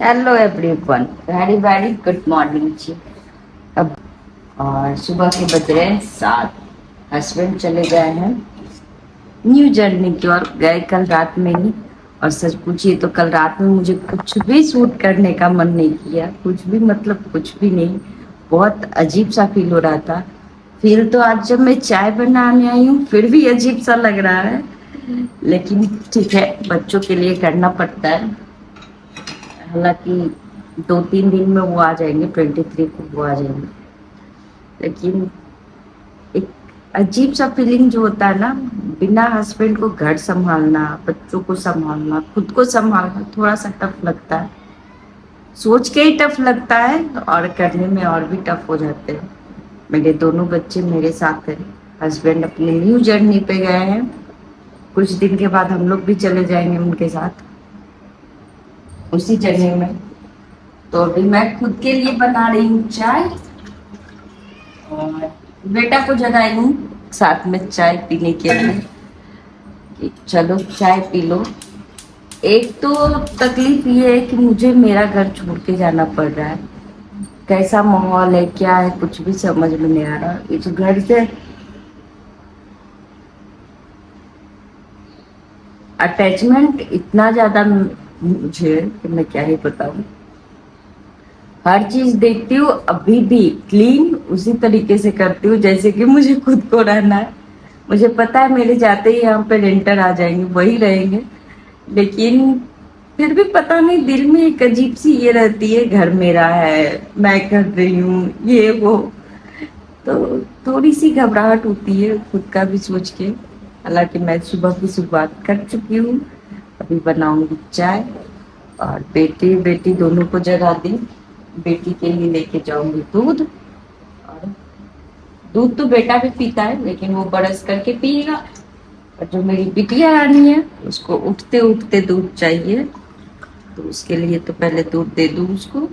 Hello everyone, very very good morning जी। अब और सुबह के बज रहे हैं 7। हस्बैंड चले गए हैं न्यू जर्नी की ओर, गए कल रात में ही। और सच पूछिए तो कल रात में मुझे कुछ भी शूट करने का मन नहीं किया, कुछ भी, मतलब कुछ भी नहीं। बहुत अजीब सा फील हो रहा था। फील तो आज जब मैं चाय बनाने आई हूँ फिर भी अजीब सा लग रहा है, लेकिन ठीक है, बच्चों के लिए करना पड़ता है। हालांकि 2-3 दिन में वो आ जाएंगे, 23 को वो आ जाएंगे। लेकिन एक अजीब सा फीलिंग जो होता है ना, बिना हस्बैंड को घर संभालना, बच्चों को संभालना, खुद को संभालना थोड़ा सा टफ लगता है। सोच के ही टफ लगता है और करने में और भी टफ हो जाते हैं। मेरे दोनों बच्चे मेरे साथ हैं। हस्बैंड अपने न्यू जर्नी पे गए हैं। कुछ दिन के बाद हम लोग भी चले जाएंगे उनके साथ उसी जर्नी में। तो अभी मैं खुद के लिए बना रही हूँ चाय और बेटा को जगाई हूँ साथ में चाय पीने के लिए कि चलो चाय पी लो। एक तो तकलीफ ये है कि मुझे मेरा घर छोड़ के जाना पड़ रहा है। कैसा माहौल है, क्या है, कुछ भी समझ में नहीं आ रहा। इस घर से अटैचमेंट इतना ज्यादा मुझे कि मैं क्या ही बताऊं। हर चीज देखती हूँ, अभी भी क्लीन उसी तरीके से करती हूँ जैसे कि मुझे खुद को रहना है। मुझे पता है मेरे जाते ही यहाँ पे रेंटर आ जाएंगे, वही रहेंगे। लेकिन फिर भी पता नहीं, दिल में एक अजीब सी ये रहती है, घर मेरा है, मैं कर रही हूँ ये वो। तो थोड़ी सी घबराहट होती है खुद का भी सोच के। हालांकि मैं सुबह की शुरुआत कर चुकी हूँ। अभी बनाऊंगी चाय और बेटी बेटी दोनों को जगा दी। बेटी के लिए लेके जाऊंगी दूध। और दूध तो बेटा भी पीता है लेकिन वो बरस करके पिएगा। और जो मेरी बिटिया रानी है उसको उठते उठते दूध चाहिए, तो उसके लिए तो पहले दूध दे दूं उसको।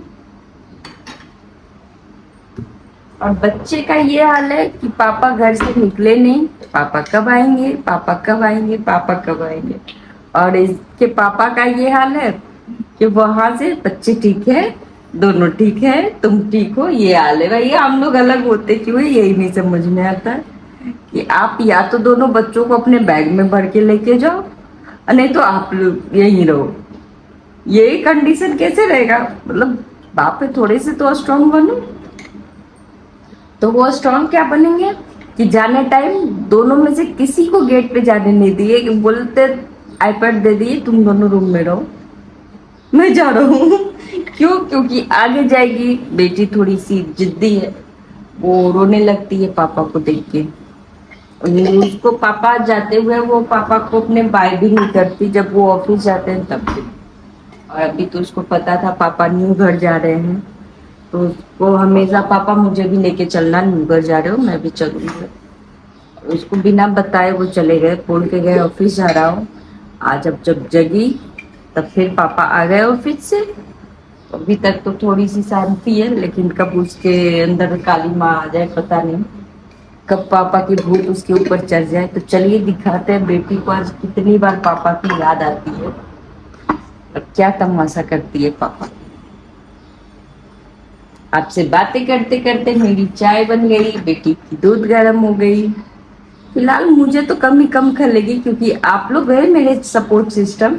और बच्चे का ये हाल है कि पापा घर से निकले नहीं, पापा कब आएंगे, पापा कब आएंगे, पापा कब आएंगे। और इसके पापा का ये हाल है कि वहां से बच्चे ठीक है, दोनों ठीक है, तुम ठीक हो, ये हाल है। भैया हम लोग अलग होते क्यों है, यही नहीं समझ में आता कि आप या तो दोनों बच्चों को अपने बैग में भर के लेके जाओ और नहीं तो आप लोग यहीं रहो। ये कंडीशन कैसे रहेगा? मतलब बाप पे थोड़े से तो स्ट्रांग बनो। तो वो स्ट्रांग क्या बनेंगे कि जाने टाइम दोनों में से किसी को गेट पे जाने नहीं दिए, कि बोलते आईपैड दे दिए, तुम दोनों रूम में रहो, मैं जा रहा हूँ। क्यों? क्योंकि आगे जाएगी बेटी थोड़ी सी जिद्दी है, वो रोने लगती है पापा को देख के। उसको पापा जाते हुए वो पापा को अपने बाय भी नहीं करती जब वो ऑफिस जाते हैं तब भी। और अभी तो उसको पता था पापा न्यू घर जा रहे हैं, तो उसको हमेशा पापा मुझे भी लेके चलना, न्यू घर जा रहे हो, मैं भी चलूंगी। उसको बिना बताए वो चले गए, बोल के गए ऑफिस जा रहा हूँ। आज अब जब जगी तब फिर पापा आ गए ऑफिस से। अभी तक तो थोड़ी सी शांति है, लेकिन कब उसके अंदर काली माँ आ जाए पता नहीं, कब पापा की भूत उसके ऊपर चढ़ जाए। तो चलिए दिखाते हैं बेटी को आज कितनी बार पापा की याद आती है और क्या तमाशा करती है पापा। आपसे बातें करते करते मेरी चाय बन गई, बेटी की दूध गर्म हो गई। फिलहाल मुझे तो कम ही कम खलेगी क्योंकि आप लोग हैं मेरे सपोर्ट सिस्टम।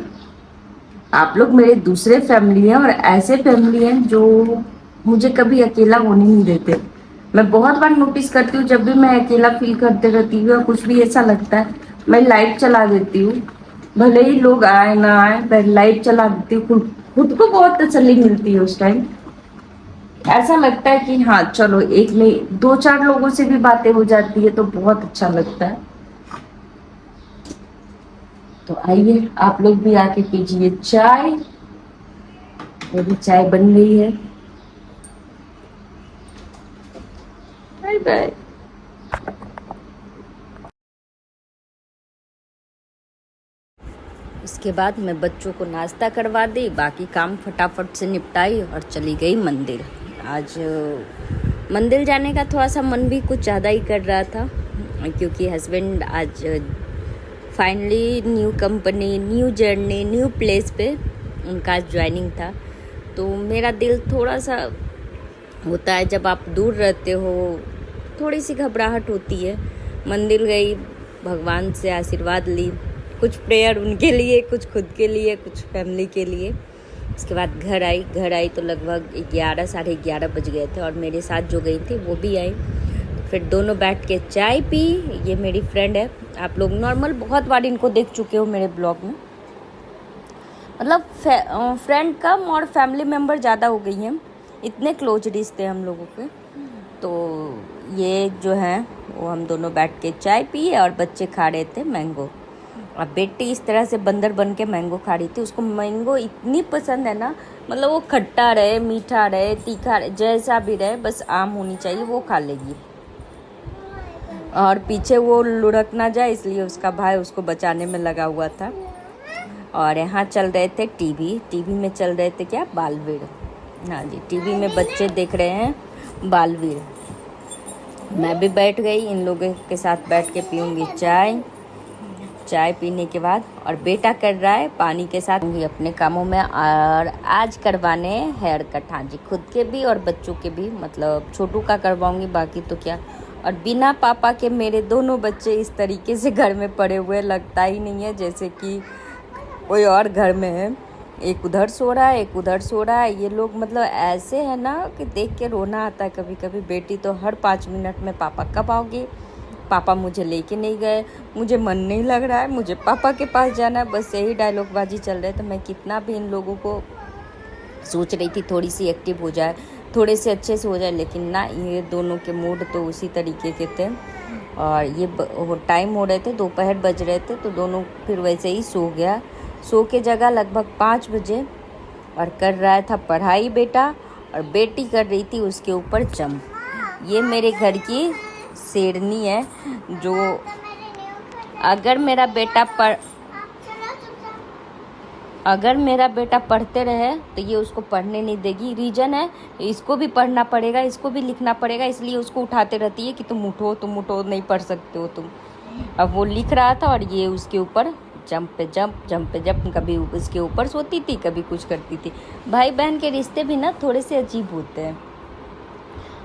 आप लोग मेरे दूसरे फैमिली हैं और ऐसे फैमिली हैं जो मुझे कभी अकेला होने नहीं देते। मैं बहुत बार नोटिस करती हूँ, जब भी मैं अकेला फील करते रहती हूँ या कुछ भी ऐसा लगता है, मैं लाइट चला देती हूँ। भले ही लोग आए ना आए, मैं लाइट चला देती हूँ। खुद खुद को बहुत तसल्ली मिलती है उस टाइम। ऐसा लगता है कि हाँ चलो, एक नहीं 2-4 लोगों से भी बातें हो जाती है तो बहुत अच्छा लगता है। तो आइए आप लोग भी आके पीजिए चाय। मेरी चाय बन गई है। Bye bye. इसके बाद मैं बच्चों को नाश्ता करवा दी, बाकी काम फटाफट से निपटाई और चली गई मंदिर। आज मंदिर जाने का थोड़ा सा मन भी कुछ ज़्यादा ही कर रहा था, क्योंकि हस्बैंड आज finally new company, new journey, new place पे उनका आज ज्वाइनिंग था। तो मेरा दिल थोड़ा सा होता है, जब आप दूर रहते हो थोड़ी सी घबराहट होती है। मंदिर गई, भगवान से आशीर्वाद ली, कुछ प्रेयर उनके लिए, कुछ खुद के लिए, कुछ फैमिली के लिए। उसके बाद घर आई तो लगभग 11 साढ़े 11 बज गए थे और मेरे साथ जो गई थी वो भी आई। फिर दोनों बैठ के चाय पी। ये मेरी फ्रेंड है, आप लोग नॉर्मल बहुत बार इनको देख चुके हो मेरे ब्लॉग में। मतलब फ्रेंड कम और फैमिली मेम्बर ज़्यादा हो गई हैं, इतने क्लोज रिश्ते हम लोगों के। तो ये जो है वो हम दोनों बैठ के चाय पिए और बच्चे खा रहे थे मैंगो। अब बेटी इस तरह से बंदर बन के मैंगो खा रही थी। उसको मैंगो इतनी पसंद है ना, मतलब वो खट्टा रहे, मीठा रहे, तीखा रहे, जैसा भी रहे, बस आम होनी चाहिए, वो खा लेगी। और पीछे वो लुढ़क ना जाए इसलिए उसका भाई उसको बचाने में लगा हुआ था। और यहाँ चल रहे थे टीवी में चल रहे थे क्या, बालवीर। हाँ जी, टीवी में बच्चे देख रहे हैं बालवीर। मैं भी बैठ गई, इन लोगों के साथ बैठ के पीऊँगी चाय पीने के बाद। और बेटा कर रहा है पानी के साथ अपने कामों में। और आज करवाने हेयर कट, हाँ जी, खुद के भी और बच्चों के भी, मतलब छोटू का करवाऊंगी, बाकी तो क्या। और बिना पापा के मेरे दोनों बच्चे इस तरीके से घर में पड़े हुए, लगता ही नहीं है जैसे कि कोई और घर में है। एक उधर सो रहा है, एक उधर सो रहा है। ये लोग मतलब ऐसे है ना कि देख के रोना आता है कभी कभी। बेटी तो हर 5 मिनट में पापा कब आओगे, पापा मुझे लेके नहीं गए, मुझे मन नहीं लग रहा है, मुझे पापा के पास जाना है, बस यही डायलॉग बाजी चल रहे थे। मैं कितना भी इन लोगों को सोच रही थी थोड़ी सी एक्टिव हो जाए, थोड़े से अच्छे से हो जाए, लेकिन ना, ये दोनों के मूड तो उसी तरीके के थे। और ये वो टाइम हो रहे थे, दोपहर बज रहे थे, तो दोनों फिर वैसे ही सो गया। सो के जगह लगभग 5 बजे। और कर रहा था पढ़ाई बेटा, और बेटी कर रही थी उसके ऊपर जंप। ये मेरे घर की शेरनी है, जो अगर मेरा बेटा पढ़ते रहे तो ये उसको पढ़ने नहीं देगी। रीज़न है, इसको भी पढ़ना पड़ेगा, इसको भी लिखना पड़ेगा, इसलिए उसको उठाते रहती है कि तुम उठो, नहीं पढ़ सकते हो तुम। अब वो लिख रहा था और ये उसके ऊपर जंप पे जंप, कभी उसके ऊपर सोती थी, कभी कुछ करती थी। भाई बहन के रिश्ते भी ना थोड़े से अजीब होते हैं।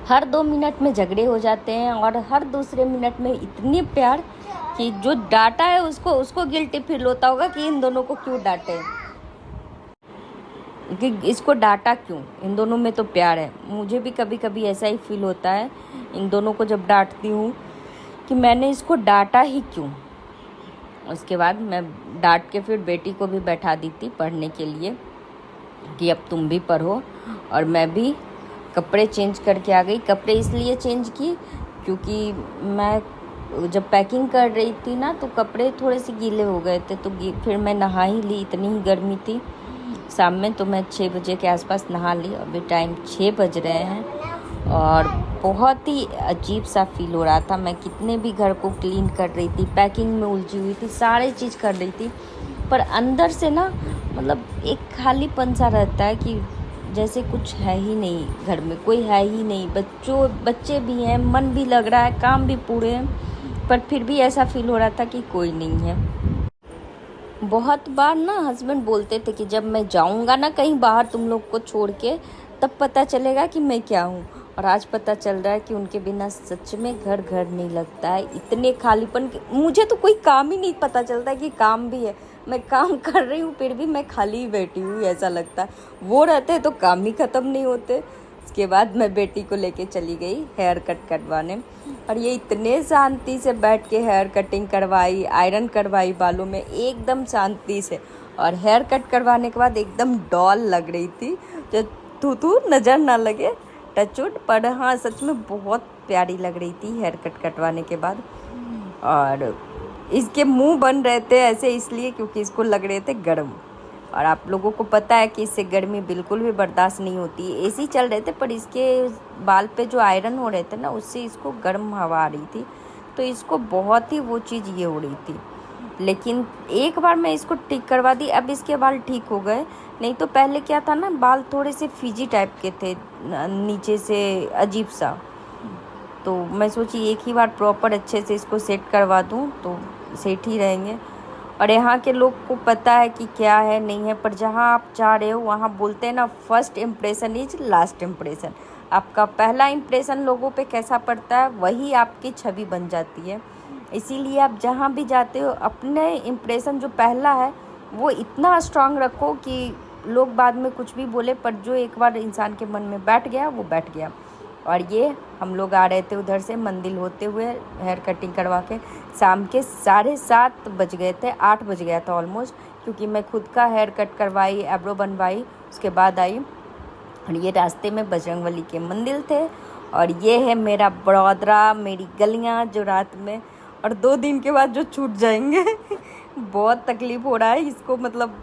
हर 2 मिनट में झगड़े हो जाते हैं और हर दूसरे मिनट में इतनी प्यार कि जो डांटा है उसको गिल्टी फील होता होगा कि इन दोनों को क्यों डांटे, कि इसको डांटा क्यों। इन दोनों में तो प्यार है। मुझे भी कभी कभी ऐसा ही फील होता है इन दोनों को जब डांटती हूँ कि मैंने इसको डांटा ही क्यों। उसके बाद मैं डांट के फिर बेटी को भी बैठा दी थी पढ़ने के लिए कि अब तुम भी पढ़ो। और मैं भी कपड़े चेंज करके आ गई। कपड़े इसलिए चेंज की क्योंकि मैं जब पैकिंग कर रही थी ना, तो कपड़े थोड़े से गीले हो गए थे, तो फिर मैं नहा ही ली। इतनी ही गर्मी थी शाम में, तो मैं 6 बजे के आसपास नहा ली। अभी टाइम 6 बज रहे हैं और बहुत ही अजीब सा फील हो रहा था। मैं कितने भी घर को क्लीन कर रही थी, पैकिंग में उलझी हुई थी, सारे चीज़ कर रही थी, पर अंदर से ना, मतलब एक खालीपन सा रहता है कि जैसे कुछ है ही नहीं, घर में कोई है ही नहीं। बच्चे भी हैं, मन भी लग रहा है, काम भी पूरे हैं, पर फिर भी ऐसा फील हो रहा था कि कोई नहीं है। बहुत बार ना हस्बैंड बोलते थे कि जब मैं जाऊंगा ना कहीं बाहर तुम लोग को छोड़ के, तब पता चलेगा कि मैं क्या हूँ। और आज पता चल रहा है कि उनके बिना सच में घर नहीं लगता है। इतने खालीपन मुझे तो कोई काम ही नहीं पता चलता कि काम भी है। मैं काम कर रही हूँ फिर भी मैं खाली ही बैठी हुई ऐसा लगता है। वो रहते तो काम ही ख़त्म नहीं होते। उसके बाद मैं बेटी को लेके चली गई हेयर कट करवाने, और ये इतने शांति से बैठ के हेयर कटिंग करवाई, आयरन करवाई बालों में, एकदम शांति से। और हेयर कट करवाने के बाद एकदम डॉल लग रही थी, जो थू नज़र ना लगे, टचवुड, पर हाँ सच में बहुत प्यारी लग रही थी हेयर कट कटवाने के बाद। और इसके मुंह बन रहे थे ऐसे इसलिए क्योंकि इसको लग रहे थे गर्म, और आप लोगों को पता है कि इससे गर्मी बिल्कुल भी बर्दाश्त नहीं होती। एसी चल रहे थे, पर इसके बाल पे जो आयरन हो रहे थे ना, उससे इसको गर्म हवा आ रही थी, तो इसको बहुत ही वो चीज़ ये हो रही थी। लेकिन एक बार मैं इसको ठीक करवा दी, अब इसके बाल ठीक हो गए। नहीं तो पहले क्या था ना, बाल थोड़े से फिजी टाइप के थे, नीचे से अजीब सा। तो मैं सोची एक ही बार प्रॉपर अच्छे से इसको सेट करवा दूँ तो सेट ही रहेंगे। और यहाँ के लोग को पता है कि क्या है नहीं है, पर जहाँ आप जा रहे हो वहाँ बोलते हैं ना, first impression is last impression. आपका पहला इम्प्रेशन लोगों पे कैसा पड़ता है वही आपकी छवि बन जाती है। इसीलिए आप जहाँ भी जाते हो अपने इम्प्रेशन जो पहला है वो इतना स्ट्रांग रखो कि लोग बाद में कुछ भी बोले, पर जो एक बार इंसान के मन में बैठ गया वो बैठ गया। और ये हम लोग आ रहे थे उधर से मंदिर होते हुए हेयर कटिंग करवा के, शाम के 7:30 बज गए थे, 8 बज गया था ऑलमोस्ट, क्योंकि मैं खुद का हेयर कट करवाई, एब्रो बनवाई, उसके बाद आई। और ये रास्ते में बजरंगबली के मंदिर थे। और ये है मेरा बड़ौदा, मेरी गलियाँ जो रात में और 2 दिन के बाद जो छूट जाएंगे बहुत तकलीफ़ हो रहा है इसको, मतलब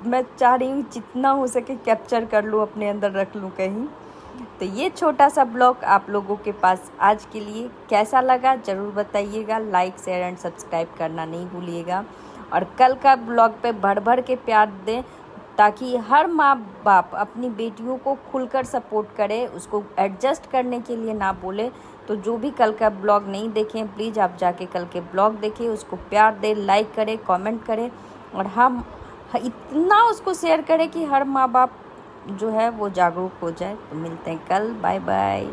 मैं चाह रही हूँ जितना हो सके कैप्चर कर लूँ, अपने अंदर रख लूँ कहीं। तो ये छोटा सा ब्लॉग आप लोगों के पास आज के लिए कैसा लगा ज़रूर बताइएगा। लाइक शेयर एंड सब्सक्राइब करना नहीं भूलिएगा। और कल का ब्लॉग पे भर भर के प्यार दें, ताकि हर माँ बाप अपनी बेटियों को खुलकर सपोर्ट करे, उसको एडजस्ट करने के लिए ना बोले। तो जो भी कल का ब्लॉग नहीं देखें प्लीज़ आप जाके कल के ब्लॉग देखें, उसको प्यार दें, लाइक करें, कमेंट करें, और हम इतना उसको शेयर करें कि हर माँ बाप जो है वो जागरूक हो जाए। तो मिलते हैं कल, बाय बाय।